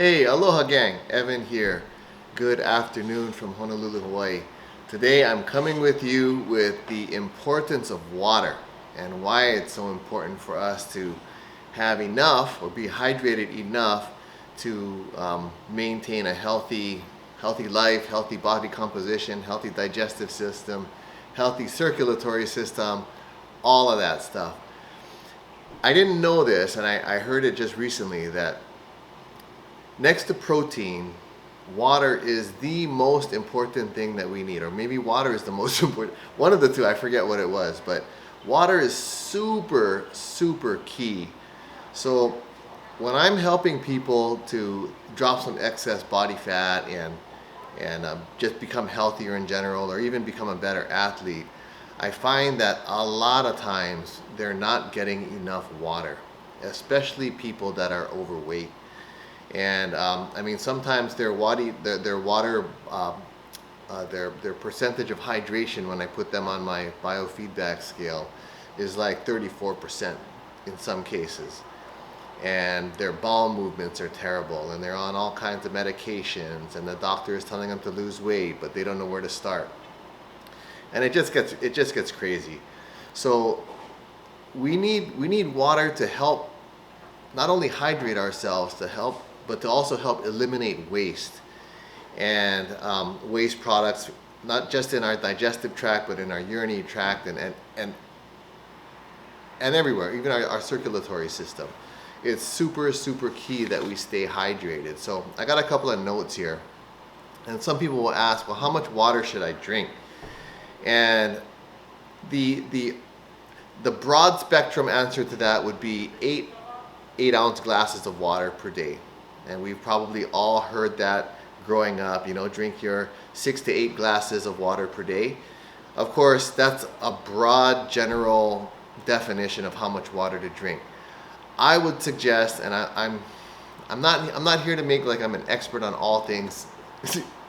Hey, aloha gang, Evan here. Good afternoon from Honolulu, Hawaii. Today I'm coming with you with the importance of water and why it's so important for us to have enough or be hydrated enough to maintain a healthy life, healthy body composition, healthy digestive system, healthy circulatory system, all of that stuff. I didn't know this, and I heard it just recently that next to protein, water is the most important thing that we need, or maybe water is the most important. One of the two, I forget what it was, but water is super, super key. So when I'm helping people to drop some excess body fat and just become healthier in general, or even become a better athlete, I find that a lot of times they're not getting enough water, especially people that are overweight. And I mean, sometimes their percentage of hydration when I put them on my biofeedback scale is like 34% in some cases. And their bowel movements are terrible, and they're on all kinds of medications, and the doctor is telling them to lose weight, but they don't know where to start. And it just gets crazy. So we need water to help not only hydrate ourselves but to also help eliminate waste and waste products, not just in our digestive tract, but in our urinary tract and everywhere, even our circulatory system. It's super, super key that we stay hydrated. So I got a couple of notes here, and some people will ask, well, how much water should I drink? And the broad spectrum answer to that would be 8-ounce glasses of water per day. And we've probably all heard that growing up, drink your 6 to 8 glasses of water per day. Of course, that's a broad general definition of how much water to drink. I would suggest, and I'm not here to make like I'm an expert on all things,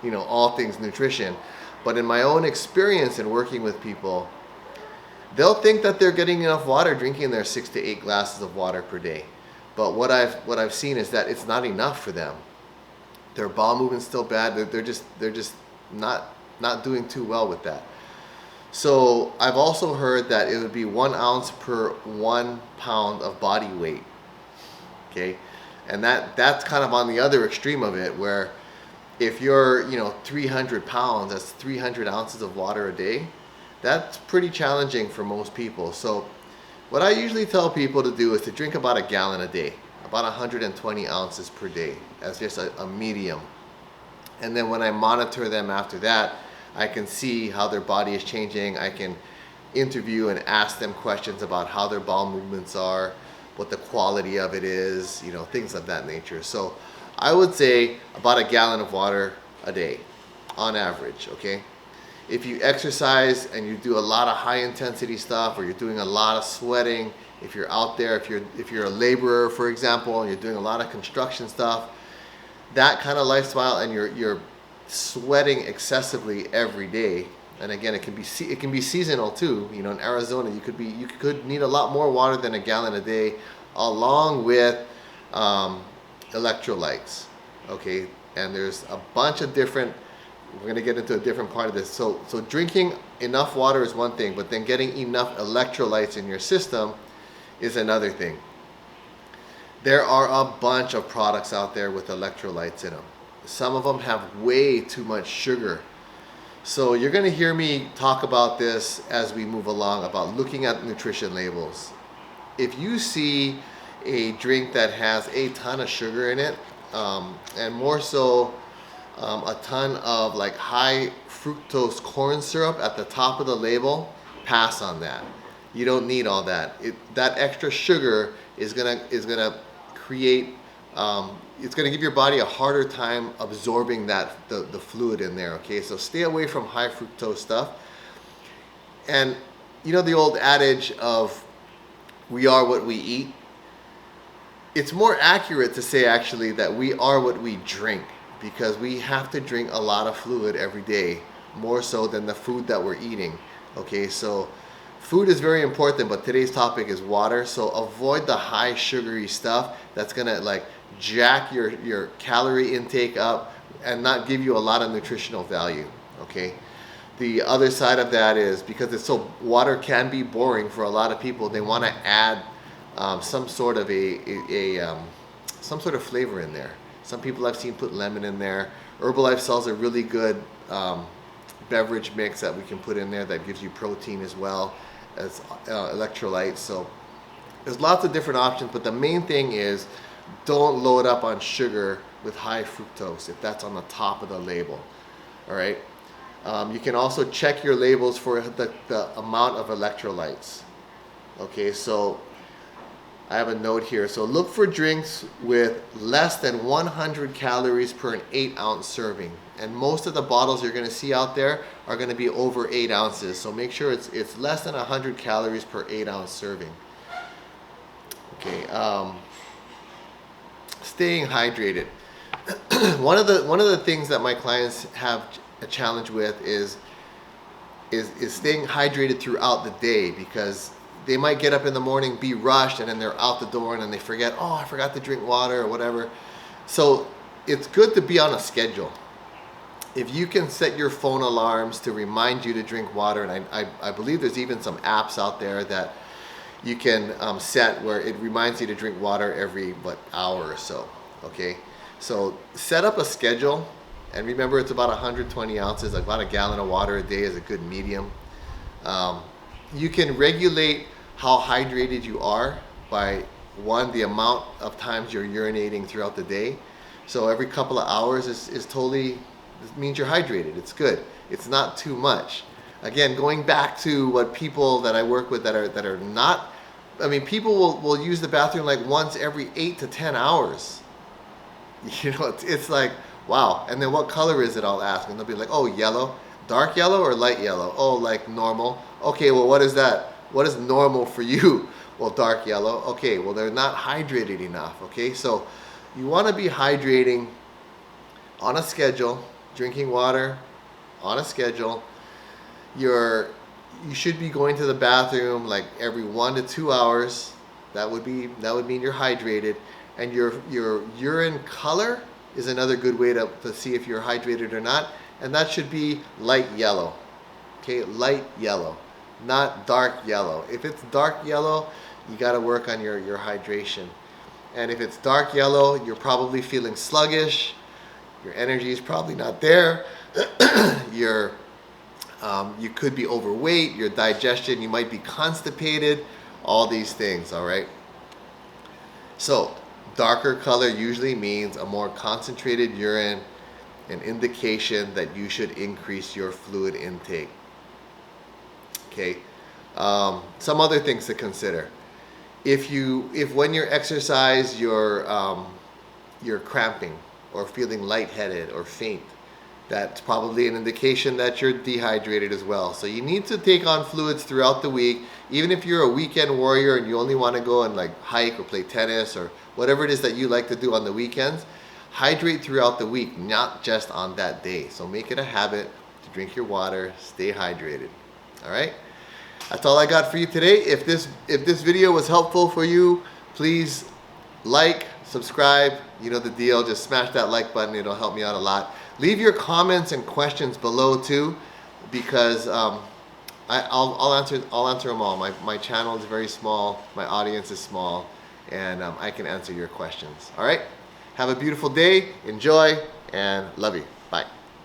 all things nutrition, but in my own experience in working with people, they'll think that they're getting enough water drinking their 6 to 8 glasses of water per day. But what I've seen is that it's not enough for them. Their bowel movement's still bad. They're just not doing too well with that. So I've also heard that it would be 1 ounce per 1 pound of body weight. Okay, and that's kind of on the other extreme of it, where if you're 300 pounds, that's 300 ounces of water a day. That's pretty challenging for most people. So what I usually tell people to do is to drink about a gallon a day, about 120 ounces per day, as just a medium. And then when I monitor them after that, I can see how their body is changing. I can interview and ask them questions about how their bowel movements are, what the quality of it is, things of that nature. So I would say about a gallon of water a day on average, okay? If you exercise and you do a lot of high intensity stuff, or you're doing a lot of sweating, if you're out there, if you're a laborer, for example, and you're doing a lot of construction stuff, that kind of lifestyle, and you're sweating excessively every day, and again, it can be seasonal too. In Arizona, you could need a lot more water than a gallon a day, along with electrolytes. Okay, and there's a bunch of different. We're going to get into a different part of this. So drinking enough water is one thing, but then getting enough electrolytes in your system is another thing. There are a bunch of products out there with electrolytes in them. Some of them have way too much sugar. So you're going to hear me talk about this as we move along, about looking at nutrition labels. If you see a drink that has a ton of sugar in it, and more so a ton of like high fructose corn syrup at the top of the label, pass on that. You don't need all that. That extra sugar is gonna create. It's gonna give your body a harder time absorbing the fluid in there. Okay, so stay away from high fructose stuff. And the old adage of "we are what we eat." It's more accurate to say actually that we are what we drink, because we have to drink a lot of fluid every day, more so than the food that we're eating. Okay, so food is very important, but today's topic is water. So avoid the high sugary stuff that's gonna like jack your calorie intake up and not give you a lot of nutritional value, okay? The other side of that is because water can be boring for a lot of people, they want to add some sort of some sort of flavor in there. Some people I've seen put lemon in there. Herbalife sells a really good beverage mix that we can put in there that gives you protein as well as electrolytes. So there's lots of different options, but the main thing is don't load up on sugar with high fructose if that's on the top of the label. All right. You can also check your labels for the amount of electrolytes. Okay, so I have a note here. So look for drinks with less than 100 calories per an 8-ounce serving. And most of the bottles you're going to see out there are going to be over 8 ounces. So make sure it's less than 100 calories per 8-ounce serving. Okay, staying hydrated. One of the things that my clients have a challenge with is staying hydrated throughout the day, because they might get up in the morning, be rushed, and then they're out the door and then they forget, oh, I forgot to drink water or whatever. So it's good to be on a schedule. If you can set your phone alarms to remind you to drink water, and I believe there's even some apps out there that you can set where it reminds you to drink water every hour or so. Okay, so set up a schedule, and remember it's about 120 ounces, about a gallon of water a day is a good medium. You can regulate how hydrated you are by the amount of times you're urinating throughout the day. So every couple of hours is totally, it means you're hydrated. It's good. It's not too much. Again, going back to what people that I work with that are not, I mean, people will use the bathroom like once every 8 to 10 hours. You know, it's like, wow. And then what color is it, I'll ask. And they'll be like, oh, yellow. Dark yellow or light yellow? Oh, like normal. Okay, well, what is that? What is normal for you? Well, dark yellow. Okay, well, they're not hydrated enough. Okay, so you want to be hydrating on a schedule, drinking water on a schedule. You should be going to the bathroom like every 1 to 2 hours. That would mean you're hydrated. And your urine color is another good way to see if you're hydrated or not. And that should be light yellow. Okay, light yellow, not dark yellow. If it's dark yellow, you got to work on your hydration. And if it's dark yellow, you're probably feeling sluggish. Your energy is probably not there. You could be overweight. Your digestion, you might be constipated. All these things, all right? So darker color usually means a more concentrated urine, an indication that you should increase your fluid intake. Okay, some other things to consider. If when you exercise you're cramping or feeling lightheaded or faint, that's probably an indication that you're dehydrated as well. So you need to take on fluids throughout the week. Even if you're a weekend warrior and you only want to go and like hike or play tennis or whatever it is that you like to do on the weekends, hydrate throughout the week, not just on that day. So make it a habit to drink your water, stay hydrated. All right, that's all I got for you today. If this video was helpful for you, please like, subscribe. You know the deal. Just smash that like button. It'll help me out a lot. Leave your comments and questions below too, because I'll answer them all. My channel is very small. My audience is small, and I can answer your questions. All right. Have a beautiful day. Enjoy, and love you.